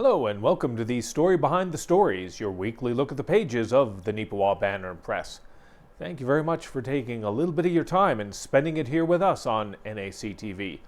Hello and welcome to the Story Behind the Stories, your weekly look at the pages of the Neepawa Banner Press. Thank you very much for taking a little bit of your time and spending it here with us on NAC TV.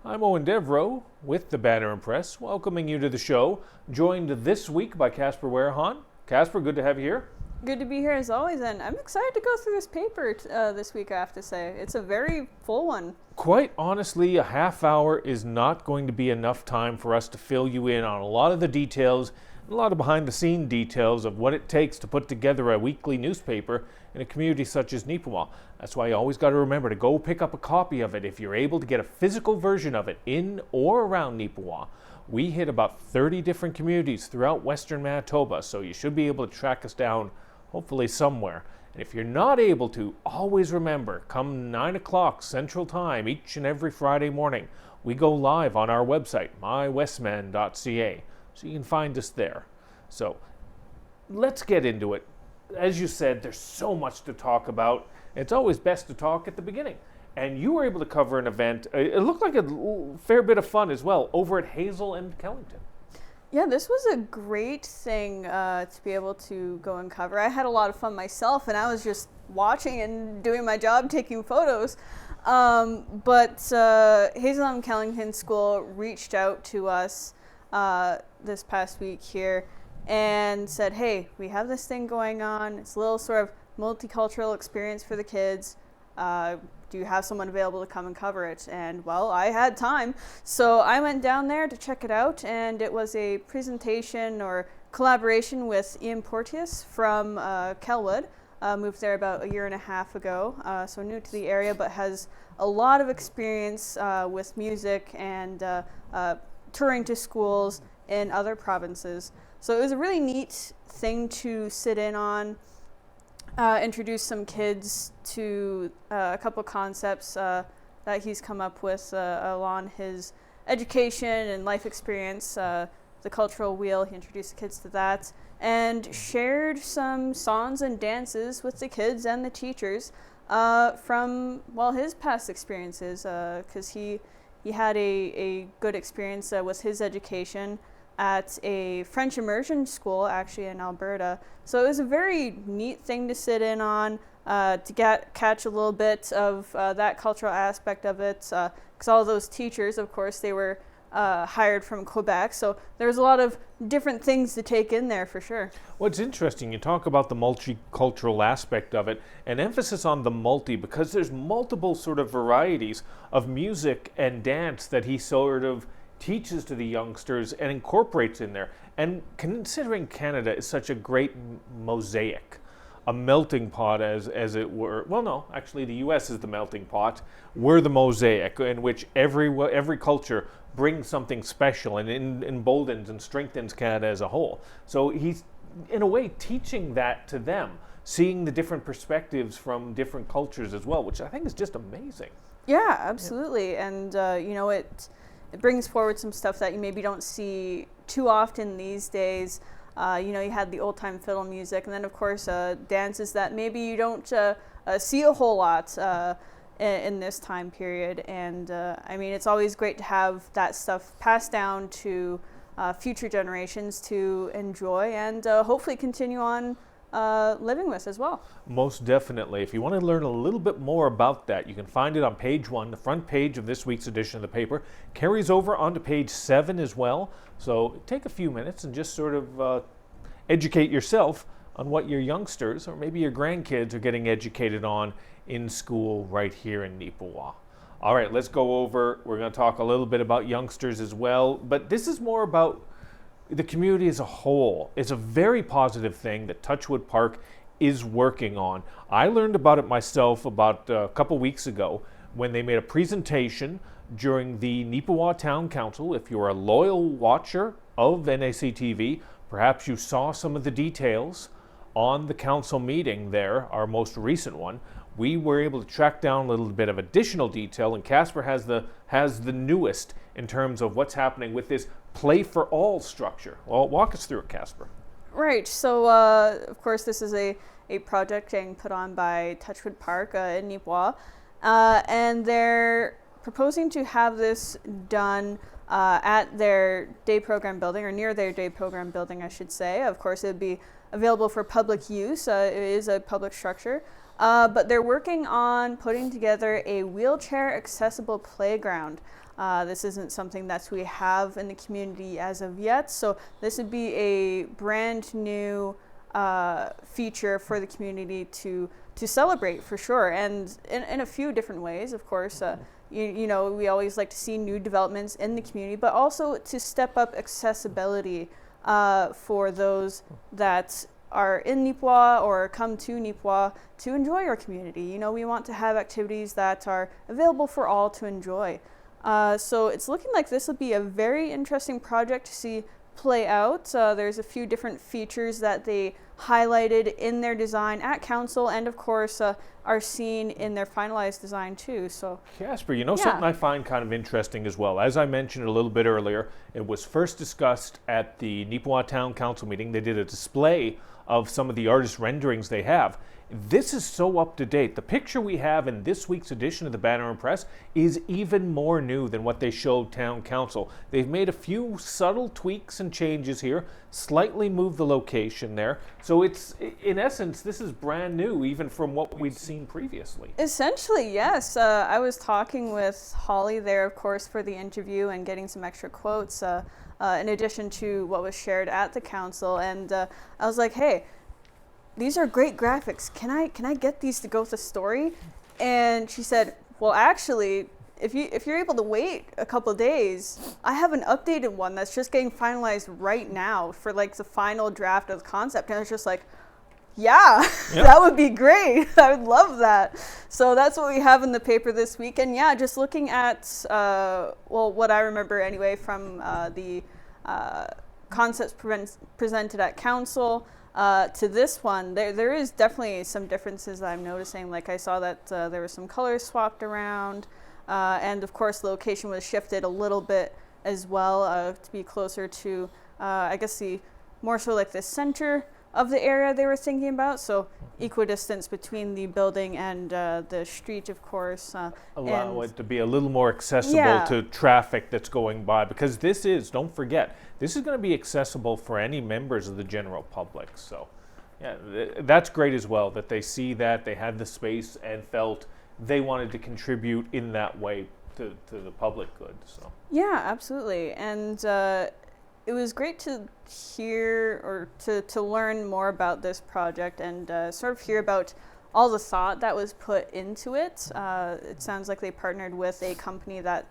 I'm Eoin Devereux with the Banner Press, welcoming you to the show, joined this week by Casper Wehrhahn. Casper, good to have you here. Good to be here as always, and I'm excited to go through this paper this week, I have to say. It's a very full one. Quite honestly, a half hour is not going to be enough time for us to fill you in on a lot of the details, a lot of behind-the-scene details of what it takes to put together a weekly newspaper in a community such as Neepawa. That's why you always got to remember to go pick up a copy of it if you're able to get a physical version of it in or around Neepawa. We hit about 30 different communities throughout western Manitoba, so you should be able to track us down hopefully somewhere. And if you're not able to, always remember, come 9 o'clock Central Time each and every Friday morning, we go live on our website, mywestman.ca, so you can find us there. So let's get into it. As you said, there's so much to talk about. It's always best to talk at the beginning. And you were able to cover an event, it looked like a fair bit of fun as well, over at Hazel and Kellington. Yeah, this was a great thing to be able to go and cover. I had a lot of fun myself, and I was just watching and doing my job, taking photos. But Hazel and Kellington School reached out to us this past week here and said, hey, we have this thing going on. It's a little sort of multicultural experience for the kids. Do you have someone available to come and cover it? And well, I had time, so I went down there to check it out, and it was a presentation or collaboration with Eoin from Kelwood. Moved there about a year and a half ago, so new to the area, but has a lot of experience with music and touring to schools in other provinces. So it was a really neat thing to sit in on. Introduce some kids to a couple concepts that he's come up with along his education and life experience. The cultural wheel, he introduced the kids to that and shared some songs and dances with the kids and the teachers from, well, his past experiences, because he had a good experience with his education at a French immersion school actually in Alberta. So it was a very neat thing to sit in on, to catch a little bit of that cultural aspect of it, because all those teachers, of course, they were hired from Quebec, so there's a lot of different things to take in there for sure. Well, it's interesting, you talk about the multicultural aspect of it, and emphasis on the multi, because there's multiple sort of varieties of music and dance that he sort of teaches to the youngsters and incorporates in there. And considering Canada is such a great mosaic, a melting pot as it were, well no, actually the US is the melting pot, we're the mosaic in which every culture brings something special and emboldens and strengthens Canada as a whole. So he's in a way teaching that to them, seeing the different perspectives from different cultures as well, which I think is just amazing. Yeah, absolutely. Yeah. And it brings forward some stuff that you maybe don't see too often these days. You had the old-time fiddle music, and then, of course, dances that maybe you don't see a whole lot in this time period. And, it's always great to have that stuff passed down to future generations to enjoy and hopefully continue on living with as well. Most definitely. If you want to learn a little bit more about that, you can find it on page 1, the front page of this week's edition of the paper. Carries over onto page 7 as well. So take a few minutes and just sort of educate yourself on what your youngsters or maybe your grandkids are getting educated on in school right here in Neepawa. All right, let's go over. We're going to talk a little bit about youngsters as well, but this is more about the community as a whole. It's a very positive thing that Touchwood Park is working on. I learned about it myself about a couple weeks ago when they made a presentation during the Neepawa Town Council. If you're a loyal watcher of NAC TV, perhaps you saw some of the details on the council meeting there, our most recent one. We were able to track down a little bit of additional detail, and Casper has the newest in terms of what's happening with this Play for All structure. Well, walk us through it, Casper. Right. So, of course, this is a project being put on by Touchwood Park in Neepawa, and they're proposing to have this done at their day program building, or near their day program building, I should say. Of course, it would be available for public use. It is a public structure. But they're working on putting together a wheelchair accessible playground. This isn't something that we have in the community as of yet, so this would be a brand new feature for the community to celebrate, for sure, and in a few different ways, of course. You know, we always like to see new developments in the community, but also to step up accessibility for those that are in Neepawa or come to Neepawa to enjoy our community. You know, we want to have activities that are available for all to enjoy. So it's looking like this will be a very interesting project to see play out. There's a few different features that they highlighted in their design at council, and of course are seen in their finalized design too. So Casper, you know, something I find kind of interesting as well. As I mentioned a little bit earlier, it was first discussed at the Neepawa Town Council meeting. They did a display of some of the artist renderings they have. This is so up to date. The picture we have in this week's edition of the Banner Press is even more new than what they showed Town Council. They've made a few subtle tweaks and changes here, slightly moved the location there. So it's, in essence, this is brand new, even from what we'd seen previously. Essentially, yes. I was talking with Holly there, of course, for the interview and getting some extra quotes in addition to what was shared at the council. And I was like, hey, these are great graphics. Can I get these to go with the story? And she said, well, actually, if you're able to wait a couple of days, I have an updated one that's just getting finalized right now for like the final draft of the concept. And I was just like, yeah, that would be great. I would love that. So that's what we have in the paper this week. And yeah, just looking at, well, what I remember anyway from the concepts presented at council, to this one, there is definitely some differences that I'm noticing. Like I saw that there were some colors swapped around, and of course the location was shifted a little bit as well to be closer to, I guess, the more so like the center of the area they were thinking about. So equidistance between the building and the street, of course. Allow it to be a little more accessible to traffic that's going by, because this is, don't forget, this is going to be accessible for any members of the general public. So yeah, that's great as well, that they see that, they had the space and felt they wanted to contribute in that way to the public good. So yeah, absolutely. And it was great to hear or to learn more about this project and sort of hear about all the thought that was put into it. It sounds like they partnered with a company that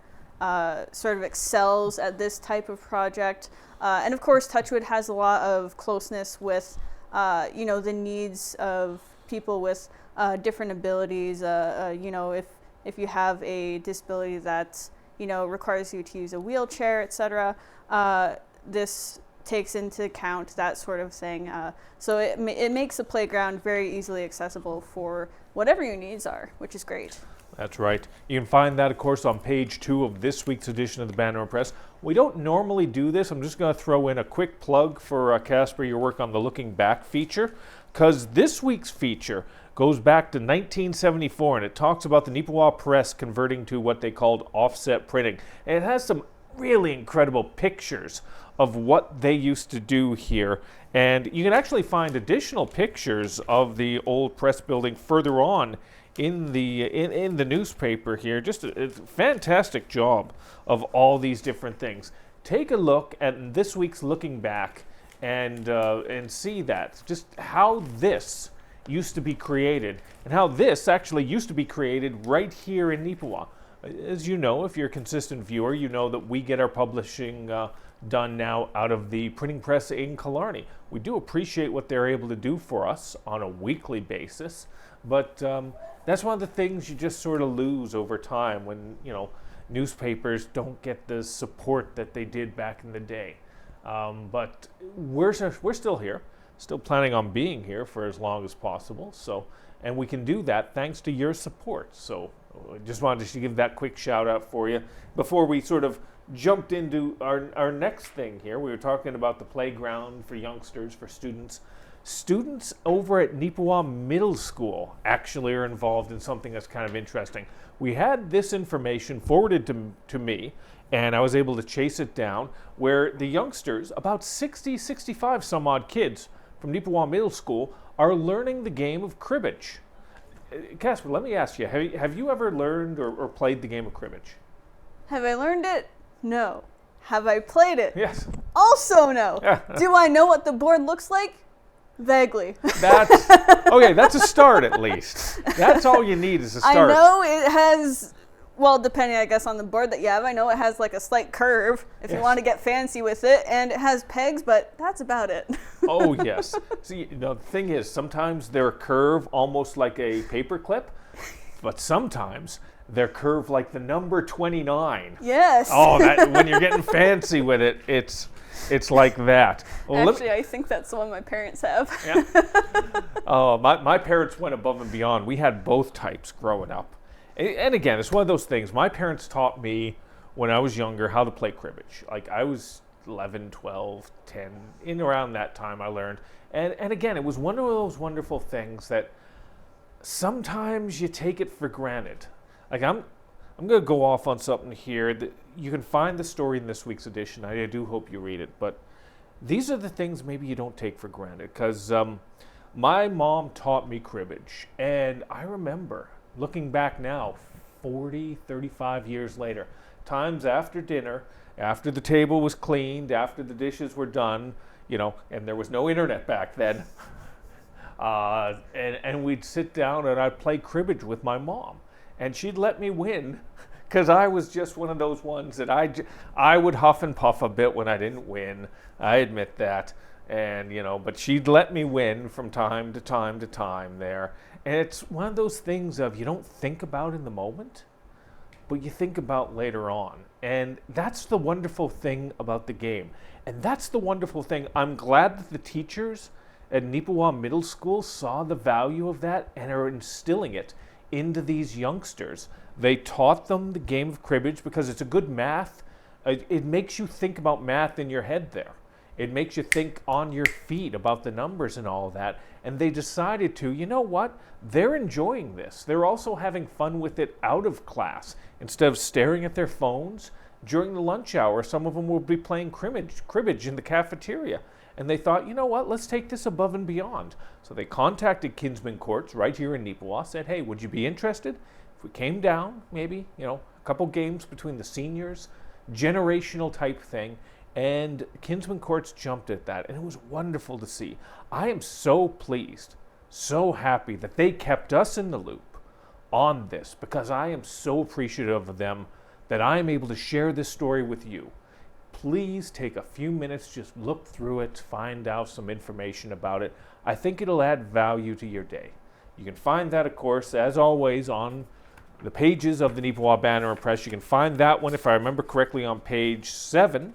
sort of excels at this type of project. And of course, Touchwood has a lot of closeness with, you know, the needs of people with different abilities. You know, if you have a disability that, you know, requires you to use a wheelchair, etc., this takes into account that sort of thing. So it makes the playground very easily accessible for whatever your needs are, which is great. That's right. You can find that, of course, on page 2 of this week's edition of the Banner Press. We don't normally do this. I'm just going to throw in a quick plug for Casper, your work on the Looking Back feature, because this week's feature goes back to 1974, and it talks about the Neepawa Press converting to what they called offset printing. And it has some really incredible pictures of what they used to do here. And you can actually find additional pictures of the old press building further on in the newspaper here. Just a fantastic job of all these different things. Take a look at this week's Looking Back and see that, just how this used to be created and how this actually used to be created right here in Neepawa. As you know, if you're a consistent viewer, you know that we get our publishing done now out of the printing press in Killarney. We do appreciate what they're able to do for us on a weekly basis, but that's one of the things you just sort of lose over time when, you know, newspapers don't get the support that they did back in the day. But we're still here, still planning on being here for as long as possible. So, and we can do that thanks to your support. So I just wanted to give that quick shout out for you before we sort of jumped into our next thing here. We were talking about the playground for youngsters, for students. Students over at Neepawa Middle School actually are involved in something that's kind of interesting. We had this information forwarded to me, and I was able to chase it down where the youngsters, about 60, 65 some odd kids from Neepawa Middle School, are learning the game of cribbage. Casper, let me ask you, have you ever learned or played the game of cribbage? Have I learned it? No. Have I played it? Yes. Also no. Do I know what the board looks like? Vaguely. That's okay, that's a start at least. That's all you need is a start. I know it has, well, depending, I guess, on the board that you have, I know it has like a slight curve if you want to get fancy with it, and it has pegs, but that's about it. Oh, yes. See, the thing is, sometimes they're curved almost like a paper clip, but sometimes they're curved like the number 29. Yes. Oh, when you're getting fancy with it, it's like that. Well, actually, I think that's the one my parents have. Yeah. Oh, my parents went above and beyond. We had both types growing up. And again, it's one of those things. My parents taught me when I was younger how to play cribbage. Like I was 11, 12, 10, in around that time I learned. And again, it was one of those wonderful things that sometimes you take it for granted. Like I'm going to go off on something here. You can find the story in this week's edition. I do hope you read it. But these are the things maybe you don't take for granted. Because my mom taught me cribbage. And I remember, looking back now, 40, 35 years later, times after dinner, after the table was cleaned, after the dishes were done, and there was no internet back then, and we'd sit down and I'd play cribbage with my mom. And she'd let me win because I was just one of those ones that I would huff and puff a bit when I didn't win. I admit that. And, but she'd let me win from time to time to time there. And it's one of those things of you don't think about in the moment, but you think about later on. And that's the wonderful thing about the game. And that's the wonderful thing. I'm glad that the teachers at Neepawa Middle School saw the value of that and are instilling it into these youngsters. They taught them the game of cribbage because it's a good math. It makes you think about math in your head there. It makes you think on your feet about the numbers and all of that. And they decided to, you know what? They're enjoying this. They're also having fun with it out of class. Instead of staring at their phones, during the lunch hour, some of them will be playing cribbage in the cafeteria. And they thought, you know what, let's take this above and beyond. So they contacted Kinsman Courts right here in Neepawa, said, hey, would you be interested? If we came down, maybe, a couple games between the seniors, generational type thing, and Kinsman Courts jumped at that, and it was wonderful to see. I am so pleased, so happy that they kept us in the loop on this, because I am so appreciative of them that I am able to share this story with you. Please take a few minutes, just look through it, find out some information about it. I think it'll add value to your day. You can find that, of course, as always, on the pages of the Neepawa Banner Press. You can find that one, if I remember correctly, on page 7.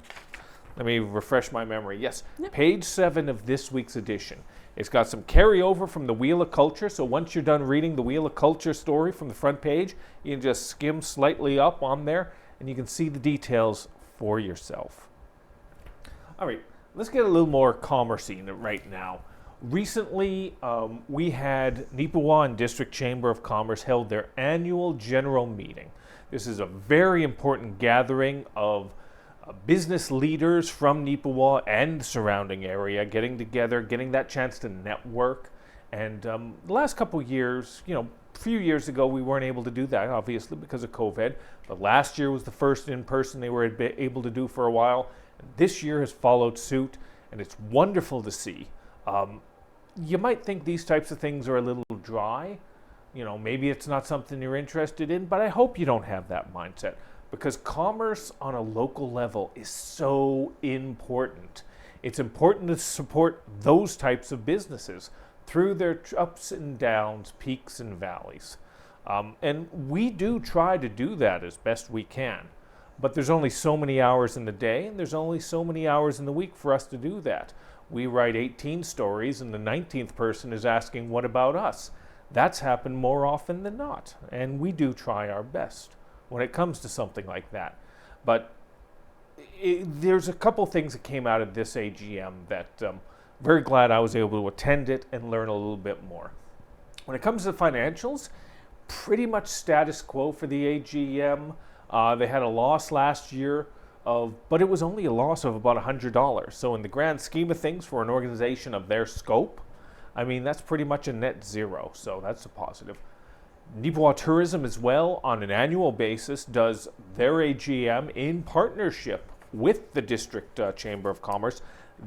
Let me refresh my memory. Yes, page 7 of this week's edition. It's got some carryover from the Wheel of Culture, so once you're done reading the Wheel of Culture story from the front page, you can just skim slightly up on there, and you can see the details for yourself. All right, let's get a little more commerce-y right now. Recently, we had Neepawa and District Chamber of Commerce held their annual general meeting. This is a very important gathering of business leaders from Neepawa and the surrounding area getting together, getting that chance to network. And the last couple years, a few years ago, we weren't able to do that, obviously, because of COVID. But last year was the first in-person they were able to do for a while. And this year has followed suit, and it's wonderful to see. You might think these types of things are a little dry. Maybe it's not something you're interested in, but I hope you don't have that mindset, because commerce on a local level is so important. It's important to support those types of businesses through their ups and downs, peaks and valleys. And we do try to do that as best we can. But there's only so many hours in the day, and there's only so many hours in the week for us to do that. We write 18 stories, and the 19th person is asking, what about us? That's happened more often than not, and we do try our best when it comes to something like that. But there's a couple things that came out of this AGM that I'm very glad I was able to attend it and learn a little bit more. When it comes to financials, pretty much status quo for the AGM. They had a loss last year but it was only a loss of about $100. So in the grand scheme of things, for an organization of their scope, I mean, that's pretty much a net zero. So that's a positive. Neepawa Tourism as well, on an annual basis, does their AGM in partnership with the District Chamber of Commerce.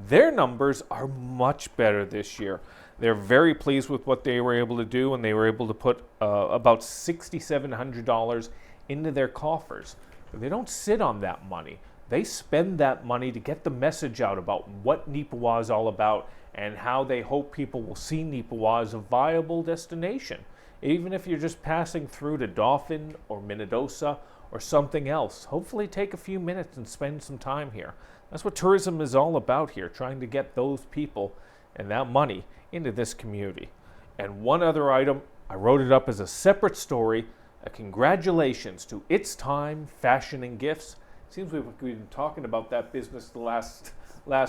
Their numbers are much better this year. They're very pleased with what they were able to do, and they were able to put about $6,700 into their coffers. But they don't sit on that money. They spend that money to get the message out about what Neepawa is all about and how they hope people will see Neepawa as a viable destination. Even if you're just passing through to Dauphin or Minnedosa or something else, hopefully take a few minutes and spend some time here. That's what tourism is all about here, trying to get those people and that money into this community. And one other item, I wrote it up as a separate story, a congratulations to It's Time Fashion and Gifts. Seems we've been talking about that business the last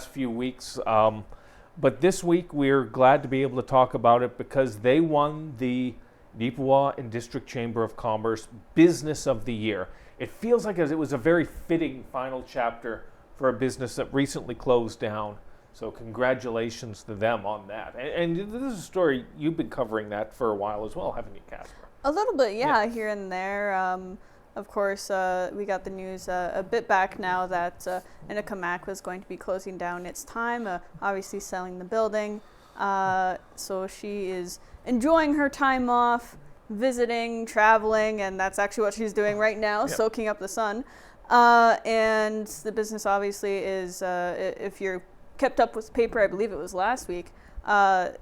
few weeks. But this week we're glad to be able to talk about it because they won the Neepawa and District Chamber of Commerce Business of the Year. It feels like it was a very fitting final chapter for a business that recently closed down. So congratulations to them on that. And this is a story, you've been covering that for a while as well, haven't you, Casper? A little bit, yeah, here and there. Of course, we got the news a bit back now that Inika Mac was going to be closing down Its Time, obviously selling the building. So she is enjoying her time off, visiting, traveling, and that's actually what she's doing right now, soaking up the sun. And the business obviously is, if you're kept up with the paper, I believe it was last week,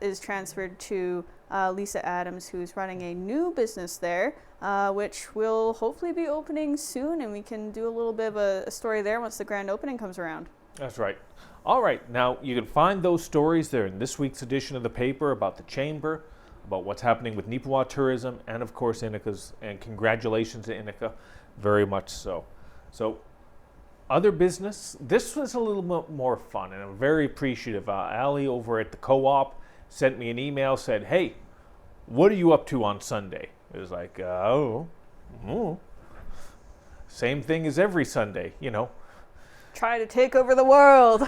is transferred to Lisa Adams, who's running a new business there, which will hopefully be opening soon, and we can do a little bit of a story there once the grand opening comes around. That's right. All right, now you can find those stories there in this week's edition of the paper about the Chamber, about what's happening with Neepawa Tourism, and of course Inika's, and congratulations to Inika, very much so. So, other business, this was a little bit more fun, and I'm very appreciative. Ali over at the co-op sent me an email, said, hey, what are you up to on Sunday? It was like, same thing as every Sunday, you know. Try to take over the world.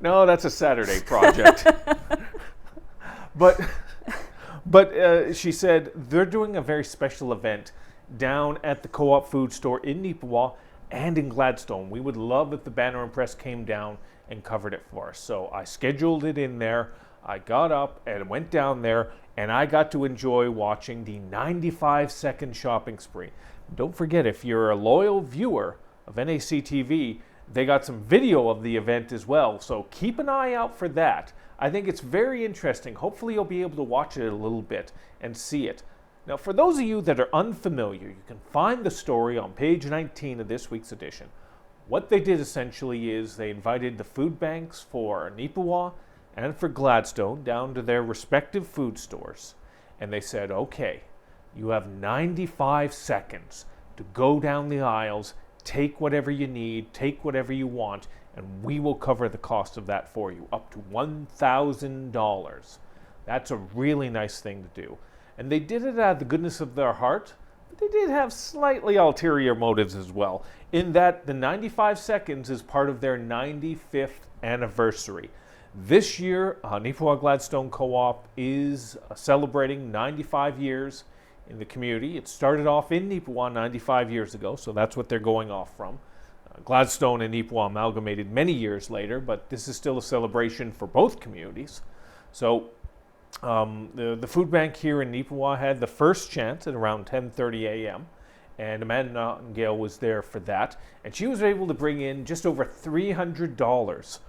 No, that's a Saturday project. But she said they're doing a very special event down at the Co-op Food Store in Neepawa and in Gladstone. We would love if the Banner Press came down and covered it for us. So I scheduled it in there. I got up and went down there, and I got to enjoy watching the 95-second shopping spree. Don't forget, if you're a loyal viewer of NAC TV, they got some video of the event as well. So keep an eye out for that. I think it's very interesting. Hopefully you'll be able to watch it a little bit and see it. Now, for those of you that are unfamiliar, you can find the story on page 19 of this week's edition. What they did essentially is they invited the food banks for Neepawa and for Gladstone down to their respective food stores. And they said, okay, you have 95 seconds to go down the aisles, take whatever you need, take whatever you want, and we will cover the cost of that for you, up to $1,000. That's a really nice thing to do. And they did it out of the goodness of their heart, but they did have slightly ulterior motives as well, in that the 95 seconds is part of their 95th anniversary. This year, Neepawa Gladstone Co-op is celebrating 95 years in the community. It started off in Neepawa 95 years ago, so that's what they're going off from. Gladstone and Neepawa amalgamated many years later, but this is still a celebration for both communities. So the food bank here in Neepawa had the first chance at around 10:30 a.m. and Amanda Nightingale was there for that, and she was able to bring in just over $300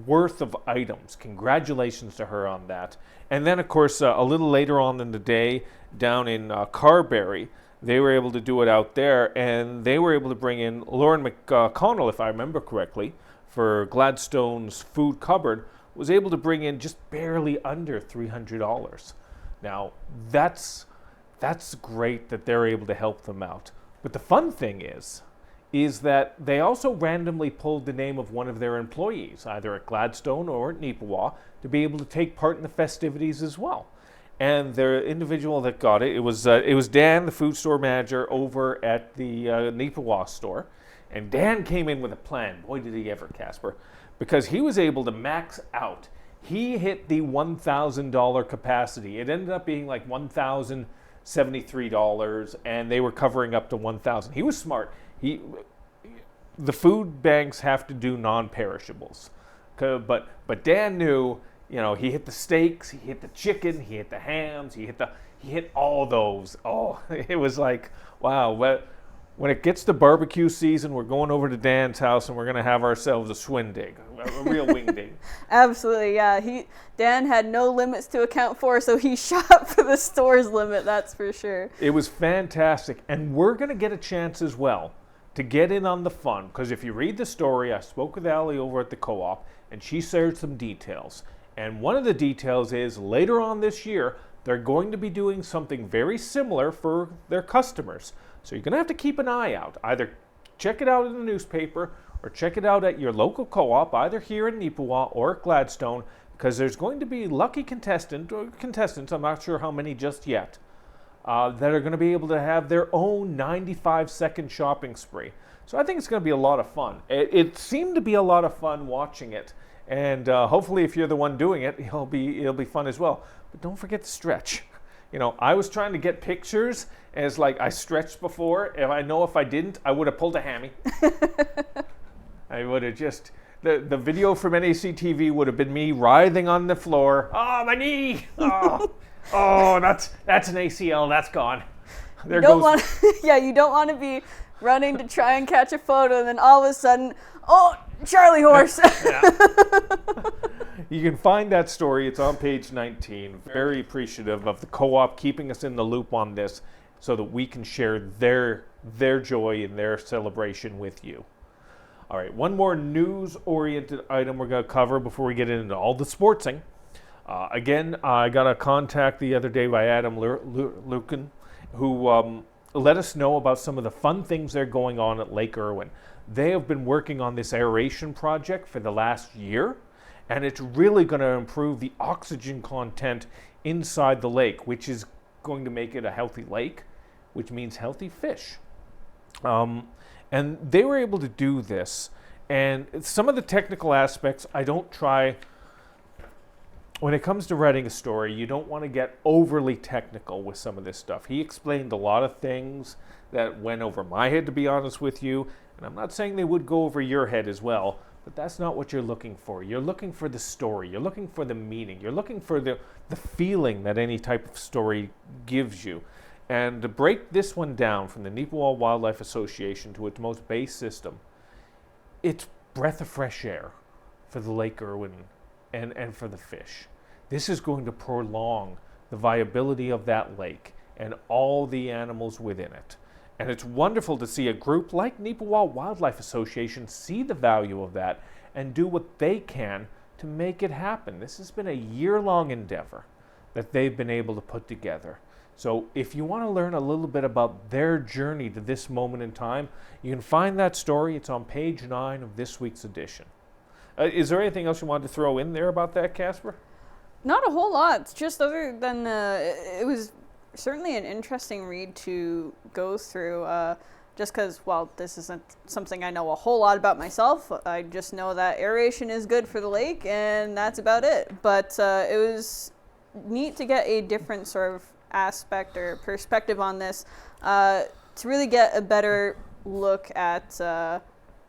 worth of items. Congratulations to her on that. And then, of course, a little later on in the day, down in Carberry, they were able to do it out there, and they were able to bring in Lauren McConnell, if I remember correctly, for Gladstone's food cupboard, was able to bring in just barely under $300. Now, that's great that they're able to help them out. But the fun thing is that they also randomly pulled the name of one of their employees, either at Gladstone or at Neepawa, to be able to take part in the festivities as well. And the individual that got it was Dan, the food store manager over at the Neepawa store. And Dan came in with a plan. Boy, did he ever, Casper. Because he was able to max out. He hit the $1,000 capacity. It ended up being like $1,073, and they were covering up to $1,000. He was smart. The food banks have to do non-perishables. But Dan knew, he hit the steaks, he hit the chicken, he hit the hams, he hit all those. Oh, it was like, wow. When it gets to barbecue season, we're going over to Dan's house and we're going to have ourselves a swindig, a real wingding. Absolutely, yeah. Dan had no limits to account for, so he shot for the store's limit, that's for sure. It was fantastic, and we're going to get a chance as well to get in on the fun, because if you read the story, I spoke with Allie over at the co-op, and she shared some details. And one of the details is later on this year, they're going to be doing something very similar for their customers. So you're going to have to keep an eye out. Either check it out in the newspaper or check it out at your local co-op, either here in Neepawa or at Gladstone, because there's going to be lucky contestants, I'm not sure how many just yet, that are going to be able to have their own 95-second shopping spree. So I think it's going to be a lot of fun. It seemed to be a lot of fun watching it, and hopefully if you're the one doing it, it'll be fun as well. But don't forget to stretch. I was trying to get pictures, and it's like I stretched before. If I didn't, I would have pulled a hammy. I would have just, the video from NAC TV would have been me writhing on the floor. Oh, my knee! Oh, that's an ACL. That's gone. You don't want to be running to try and catch a photo, and then all of a sudden, oh, Charlie horse. You can find that story. It's on page 19. Very appreciative of the co-op keeping us in the loop on this so that we can share their joy and their celebration with you. All right, one more news-oriented item we're going to cover before we get into all the sportsing. Again, I got a contact the other day by Adam Lucan, who let us know about some of the fun things that are going on at Lake Eoin. They have been working on this aeration project for the last year, and it's really going to improve the oxygen content inside the lake, which is going to make it a healthy lake, which means healthy fish. And they were able to do this, and some of the technical aspects I don't try. When it comes to writing a story, you don't want to get overly technical with some of this stuff. He explained a lot of things that went over my head, to be honest with you, and I'm not saying they would go over your head as well, but that's not what you're looking for. You're looking for the story. You're looking for the meaning. You're looking for the feeling that any type of story gives you. And to break this one down from the Neepawa Wildlife Association to its most base system, it's breath of fresh air for the Lake Eoin and for the fish. This is going to prolong the viability of that lake and all the animals within it. And it's wonderful to see a group like Neepawa Wildlife Association see the value of that and do what they can to make it happen. This has been a year-long endeavor that they've been able to put together. So if you want to learn a little bit about their journey to this moment in time, you can find that story. It's on page 9 of this week's edition. Is there anything else you wanted to throw in there about that, Casper? Not a whole lot. It's just other than it was certainly an interesting read to go through, just because, well, this isn't something I know a whole lot about myself. I just know that aeration is good for the lake, and that's about it. But it was neat to get a different sort of aspect or perspective on this, to really get a better look at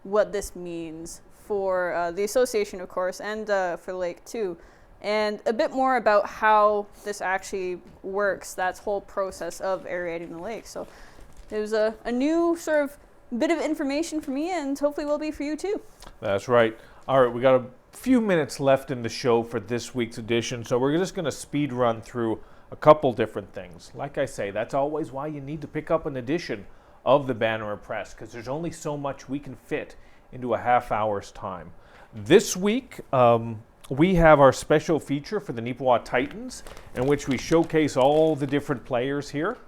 what this means for the association, of course, and for the lake too, and a bit more about how this actually works, that whole process of aerating the lake. So it was a new sort of bit of information for me, and hopefully will be for you too. That's right. All right, we got a few minutes left in the show for this week's edition, so we're just going to speed run through a couple different things. Like I say, that's always why you need to pick up an edition of the Banner Press, because there's only so much we can fit into a half hour's time. This week, we have our special feature for the Neepawa Titans, in which we showcase all the different players here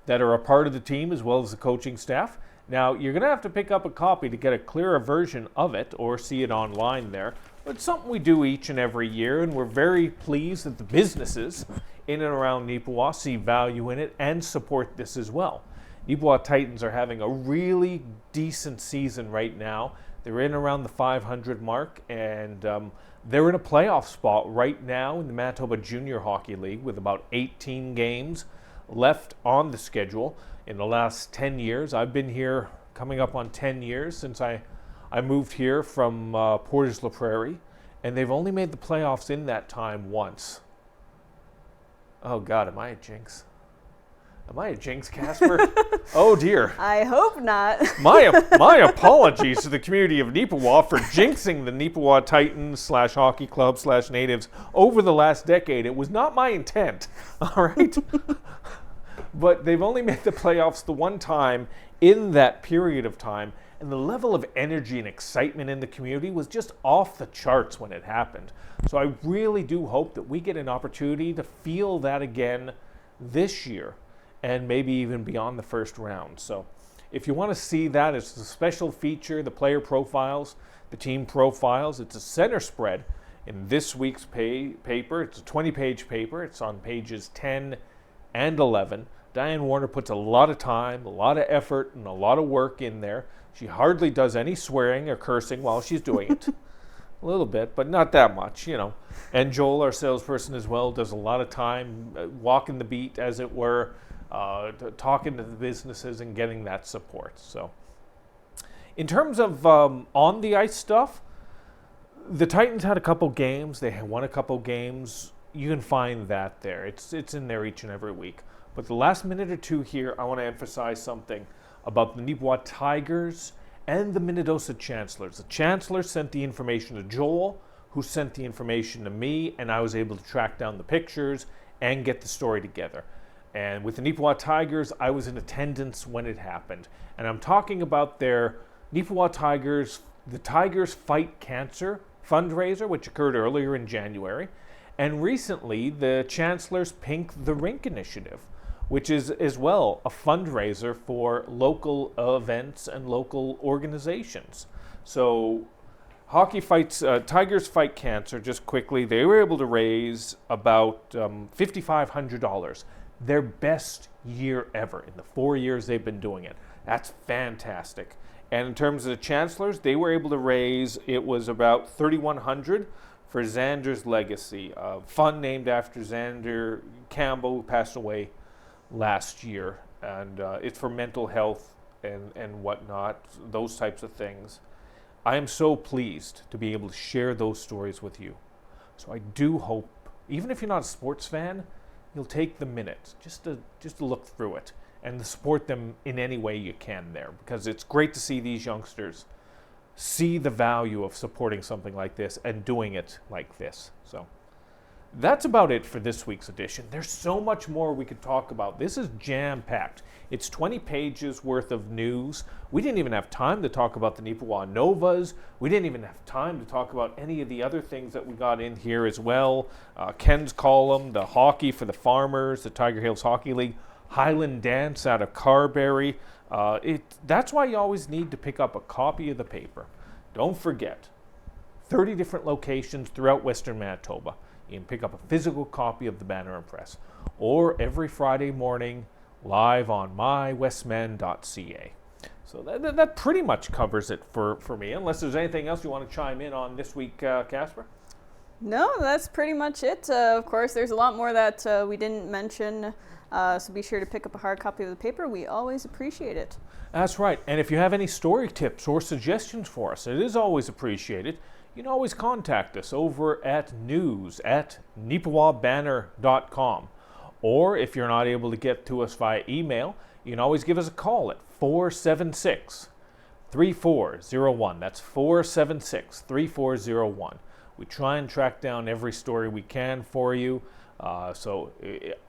that are a part of the team, as well as the coaching staff. Now, you're going to have to pick up a copy to get a clearer version of it, or see it online there. It's something we do each and every year, and we're very pleased that the businesses in and around Neepawa see value in it and support this as well. Neepawa Titans are having a really decent season right now. They're in around the 500 mark, and they're in a playoff spot right now in the Manitoba Junior Hockey League with about 18 games left on the schedule. In the last 10 years, I've been here coming up on 10 years since I moved here from Portage la Prairie, and they've only made the playoffs in that time once. Oh God, am I a jinx? Am I a jinx, Casper? Oh dear. I hope not. My apologies to the community of Neepawa for jinxing the Neepawa Titans /Hockey Club /Natives over the last decade. It was not my intent, all right? But they've only made the playoffs the one time in that period of time, and the level of energy and excitement in the community was just off the charts when it happened. So I really do hope that we get an opportunity to feel that again this year, and maybe even beyond the first round. So if you want to see that, it's a special feature, the player profiles, the team profiles. It's a center spread in this week's paper. It's a 20-page paper. It's on pages 10 and 11. Diane Warner puts a lot of time, a lot of effort, and a lot of work in there. She hardly does any swearing or cursing while she's doing it. A little bit, but not that much, you know. And Joel, our salesperson as well, does a lot of time walking the beat, as it were, talking to the businesses and getting that support. So in terms of on the ice stuff, the Titans had a couple games. They won a couple games. You can find that there. It's in there each and every week. But the last minute or two here, I want to emphasize something about the Neepawa Tigers and the Minnedosa Chancellors. The Chancellors sent the information to Joel, who sent the information to me, and I was able to track down the pictures and get the story together. And with the Neepawa Tigers, I was in attendance when it happened. And I'm talking about their Neepawa Tigers, the Tigers Fight Cancer fundraiser, which occurred earlier in January. And recently, the Chancellor's Pink the Rink initiative, which is as well a fundraiser for local events and local organizations. So Tigers Fight Cancer, just quickly, they were able to raise about $5,500. Their best year ever in the 4 years they've been doing it. That's fantastic. And in terms of the Chancellors, they were able to raise, it was about $3,100 for Xander's Legacy, a fund named after Xander Campbell, who passed away last year. And it's for mental health and whatnot, those types of things. I am so pleased to be able to share those stories with you. So I do hope, even if you're not a sports fan, you'll take the minute just to look through it and to support them in any way you can there, because it's great to see these youngsters see the value of supporting something like this and doing it like this. So that's about it for this week's edition. There's so much more we could talk about. This is jam-packed. It's 20 pages worth of news. We didn't even have time to talk about the Neepawa Novas. We didn't even have time to talk about any of the other things that we got in here as well. Ken's column, the hockey for the farmers, the Tiger Hills Hockey League, Highland Dance out of Carberry. That's why you always need to pick up a copy of the paper. Don't forget, 30 different locations throughout Western Manitoba. You can pick up a physical copy of the Banner Press, or every Friday morning live on mywestman.ca. So that pretty much covers it for me, unless there's anything else you want to chime in on this week, Casper? No, that's pretty much it. Of course, there's a lot more that we didn't mention, so be sure to pick up a hard copy of the paper. We always appreciate it. That's right. And if you have any story tips or suggestions for us, it is always appreciated. You can always contact us over at news@neepawabanner.com. Or if you're not able to get to us via email, you can always give us a call at 476-3401. That's 476-3401. We try and track down every story we can for you. So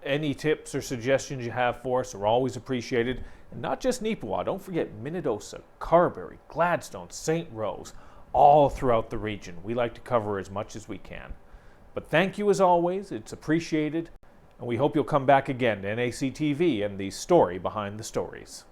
any tips or suggestions you have for us are always appreciated. And not just Neepawa. Don't forget Minnedosa, Carberry, Gladstone, St. Rose, all throughout the region. We like to cover as much as we can. But thank you as always. It's appreciated. And we hope you'll come back again to NACTV and the story behind the stories.